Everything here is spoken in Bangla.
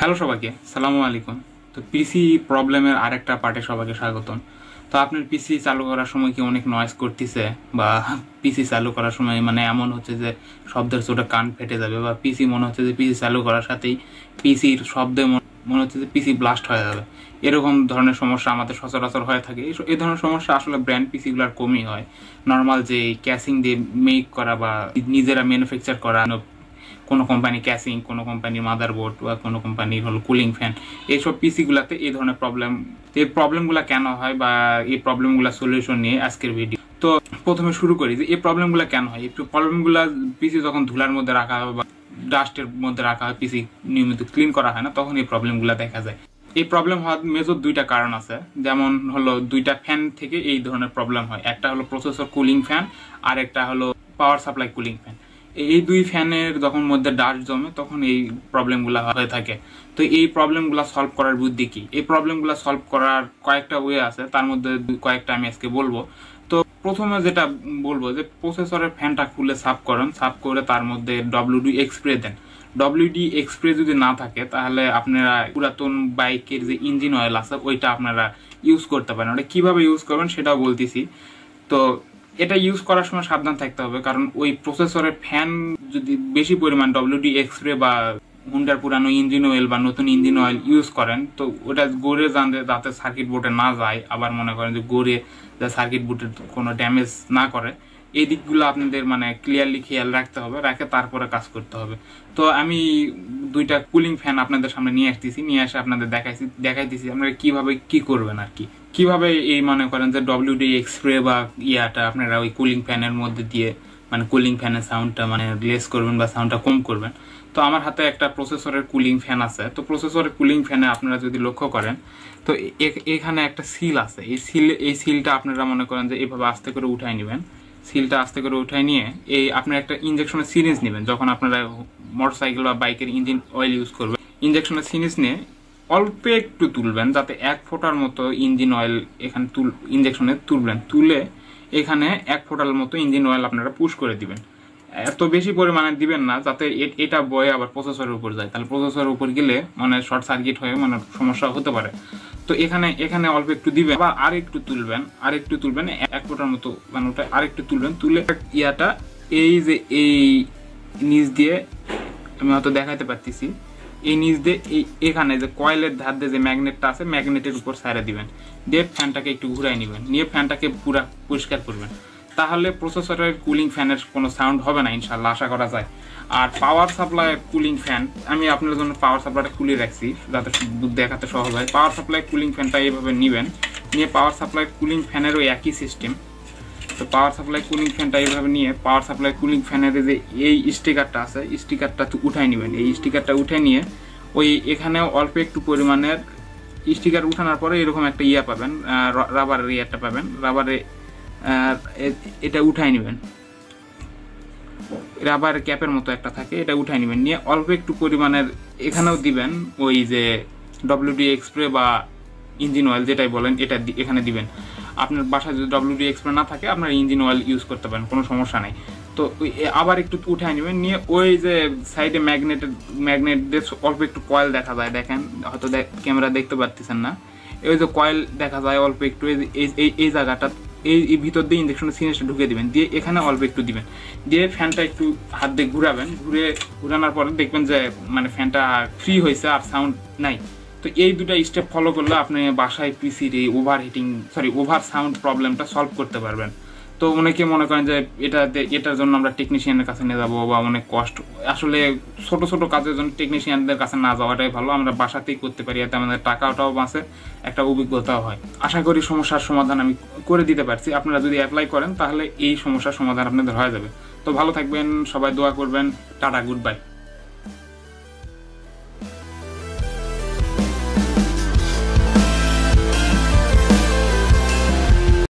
হ্যালো সবাইকে, সালামু আলাইকুম। তো পিসি প্রবলেমের আরেকটা পার্টে সবাইকে স্বাগতম। তো আপনার পিসি চালু করার সময় কি অনেক নয়েজ করতেছে, বা পিসি চালু করার সময় মানে এমন হচ্ছে যে শব্দের চোটে কান ফেটে যাবে, বা পিসি মনে হচ্ছে যে পিসি চালু করার সাথেই পিসির শব্দে মনে হচ্ছে যে পিসি ব্লাস্ট হয়ে যাবে, এরকম ধরনের সমস্যা আমাদের সচরাচর হয়ে থাকে। এই ধরনের সমস্যা আসলে ব্র্যান্ড পিসিগুলোর কমই হয়। নর্মাল যে ক্যাসিং দিয়ে মেক করা বা নিজেরা ম্যানুফ্যাকচার করা কোনো কোম্পানি ক্যাসিং, কোনো কোম্পানির মাদারবোর্ড বা কোনো কোম্পানির হলো কুলিং ফ্যান, এইসব পিসিগুলোতে এই ধরনের প্রবলেম। এই প্রবলেমগুলো কেন হয় বা এই প্রবলেমগুলো সলিউশন নিয়ে আজকের ভিডিও। তো প্রথমে শুরু করি যে এই প্রবলেমগুলো কেন হয়। এই প্রবলেমগুলো পিসি যখন ধুলার মধ্যে রাখা হয় বা ডাস্টের মধ্যে রাখা হয়, পিসি নিয়মিত ক্লিন করা হয় না, তখন এই প্রবলেমগুলো দেখা যায়। এই প্রবলেম হওয়ার মেজর দুইটা কারণ আছে। যেমন হলো দুইটা ফ্যান থেকে এই ধরনের প্রবলেম হয়। একটা হলো প্রসেসর কুলিং ফ্যান, আর একটা হলো পাওয়ার সাপ্লাই কুলিং ফ্যান। এই দুই ফ্যানের যখন মধ্যে ডাস্ট জমে তখন এই প্রবলেমগুলো হয়ে থাকে। তো এই প্রবলেমগুলো সলভ করার বুদ্ধি কি? এই প্রবলেমগুলো সলভ করার কয়েকটা ওয়ে আছে, তার মধ্যে কয়েকটা আমি আজকে বলবো। তো প্রথমে যেটা বলবো যে প্রসেসরের ফ্যানটা খুলে সাফ করেন, সাফ করে তার মধ্যে WD-X স্প্রে দেন। WD-X স্প্রে যদি না থাকে তাহলে আপনারা পুরাতন বাইকের যে ইঞ্জিন অয়েল আছে ওইটা আপনারা ইউজ করতে পারেন। ওটা কিভাবে ইউজ করবেন সেটাও বলতেছি। তো এটা ইউজ করার সময় সাবধান থাকতে হবে, কারণ ওই প্রসেসরের ফ্যান যদি বেশি পরিমাণ WD-X স্প্রে বা হুন্ডার পুরানো ইঞ্জিন অয়েল বা নতুন ইঞ্জিন অয়েল ইউজ করেন, তো ওটা গড়ে যাতে সার্কিট বোর্ডে না যায়, আবার মনে করেন যে গড়ে যা সার্কিট বোর্ডের কোনো ড্যামেজ না করে, এই দিকগুলো আপনাদের মানে ক্লিয়ারলি খেয়াল রাখতে হবে, রাখে তারপরে কাজ করতে হবে। তো আমি দুইটা কুলিং ফ্যান আপনাদের সামনে নিয়ে এসে আপনাদের দেখাইতেছি আপনারা কিভাবে কি করবেন আর কি, কিভাবে এই মনে করেন যে WD-X স্প্রে বা ইয়াটা আপনারা ওই কুলিং ফ্যানের মধ্যে দিয়ে মানে কুলিং ফ্যানের সাউন্ডটা মানে লেস করবেন বা সাউন্ডটা কম করবেন। তো আমার হাতে একটা প্রসেসরের কুলিং ফ্যান আছে। তো প্রসেসরের কুলিং ফ্যানে আপনারা যদি লক্ষ্য করেন তো এখানে একটা সিল আছে। এই সিলটা আপনারা মনে করেন যে এভাবে আস্তে করে উঠাই নেবেন। সিলটা আস্তে করে উঠাই নিয়ে এই আপনারা একটা ইঞ্জেকশনের সিরিঞ্জ নেবেন। যখন আপনারা মোটরসাইকেল বা বাইকের ইঞ্জিন অয়েল ইউজ করবেন, ইঞ্জেকশনের সিরিঞ্জ নিয়ে অল্প একটু তুলবেন, যাতে 1 ফোঁটার মতো ইঞ্জিন অয়েল এখানে ইঞ্জেকশনে তুলবেন। তুলে এখানে 1 ফোঁটার মতো ইঞ্জিন অয়েল আপনারা পুশ করে দিবেন। এত বেশি পরিমাণে দিবেন না যাতে এটা বয়ে আবার প্রসেসরের উপর যায়, তাহলে প্রসেসরের উপর গেলে মানে শর্ট সার্কিট হয়ে মানে সমস্যা হতে পারে। তো এখানে অল্প একটু দিবেন, আবার আরেকটু তুলবেন 1 ফোঁটার মতো মানে ওটা আরেকটু তুলবেন। তুলে ইয়াটা এই যে এই নিচ দিয়ে আমি হয়তো দেখাতে পারতেছি, এই নিচ দিয়ে এখানে যে কয়েলের ধার দিয়ে যে ম্যাগনেটটা আছে, ম্যাগনেটের উপর সাইরে দিবেন, দিয়ে ফ্যানটাকে একটু ঘুরাই নেবেন, নিয়ে ফ্যানটাকে পুরা পরিষ্কার করবেন। তাহলে প্রসেসরের কুলিং ফ্যানের কোনো সাউন্ড হবে না ইনশাল্লাহ, আশা করা যায়। আর পাওয়ার সাপ্লাই কুলিং ফ্যান আমি আপনার জন্য পাওয়ার সাপ্লাইটা খুলে রাখছি যাতে দেখাতে সহজ হয়। পাওয়ার সাপ্লাই কুলিং ফ্যানটা এইভাবে নেবেন, নিয়ে পাওয়ার সাপ্লাই কুলিং ফ্যানেরও একই সিস্টেম। তো পাওয়ার সাপ্লাই কুলিং ফ্যানটা এইভাবে নিয়ে পাওয়ার সাপ্লাই কুলিং ফ্যানের যে এই স্টিকারটা আছে, স্টিকারটা উঠাই নেবেন। এই স্টিকারটা উঠে নিয়ে ওই এখানেও অল্প একটু পরিমাণের স্টিকার উঠানোর পরে এরকম একটা ইয়া পাবেন, রাবারের ইয়ারটা পাবেন, রাবারে এটা উঠাই নেবেন, রাবার ক্যাপের মতো একটা থাকে, এটা উঠাই নেবেন। নিয়ে অল্প একটু পরিমাণের এখানেও দিবেন ওই যে WD-X স্প্রে বা ইঞ্জিন অয়েল যেটাই বলেন, এটা এখানে দিবেন। আপনার বাসায় যদি WD-X স্প্রে না থাকে আপনার ইঞ্জিন অয়েল ইউজ করতে পারেন, কোনো সমস্যা নেই। তো আবার একটু উঠাই নেবেন, নিয়ে ওই যে সাইডে ম্যাগনেট দিয়ে অল্প একটু কয়েল দেখা যায়, দেখেন হয়তো ক্যামেরা দেখতে পারতেছেন না, ওই যে কয়েল দেখা যায় অল্প একটু এই জায়গাটা, এই ভিতর দিয়ে ইঞ্জেকশনের সিরিঞ্জটা ঢুকে দিবেন, দিয়ে এখানে অল্প একটু দিবেন, দিয়ে ফ্যানটা একটু হাত দিয়ে ঘুরাবেন। ঘুরানোর পরে দেখবেন যে মানে ফ্যানটা ফ্রি হয়েছে আর সাউন্ড নাই। তো এই দুটা স্টেপ ফলো করলে আপনি বাসায় পিসির এই ওভার সাউন্ড প্রবলেমটা সলভ করতে পারবেন। তো অনেকে মনে করেন যে এটার জন্য আমরা টেকনিশিয়ানের কাছে নিয়ে যাবো বা অনেক কষ্ট, আসলে ছোট ছোট কাজের জন্য টেকনিশিয়ানদের কাছে না যাওয়াটাই ভালো, আমরা বাসাতেই করতে পারি, এতে আমাদের টাকাটাও বাঁচে, একটা অভিজ্ঞতাও হয়। আশা করি সমস্যার সমাধান আমি করে দিতে পারছি। আপনারা যদি অ্যাপ্লাই করেন তাহলে এই সমস্যার সমাধান আপনাদের হয়ে যাবে। তো ভালো থাকবেন সবাই, দোয়া করবেন। Tata, good bye.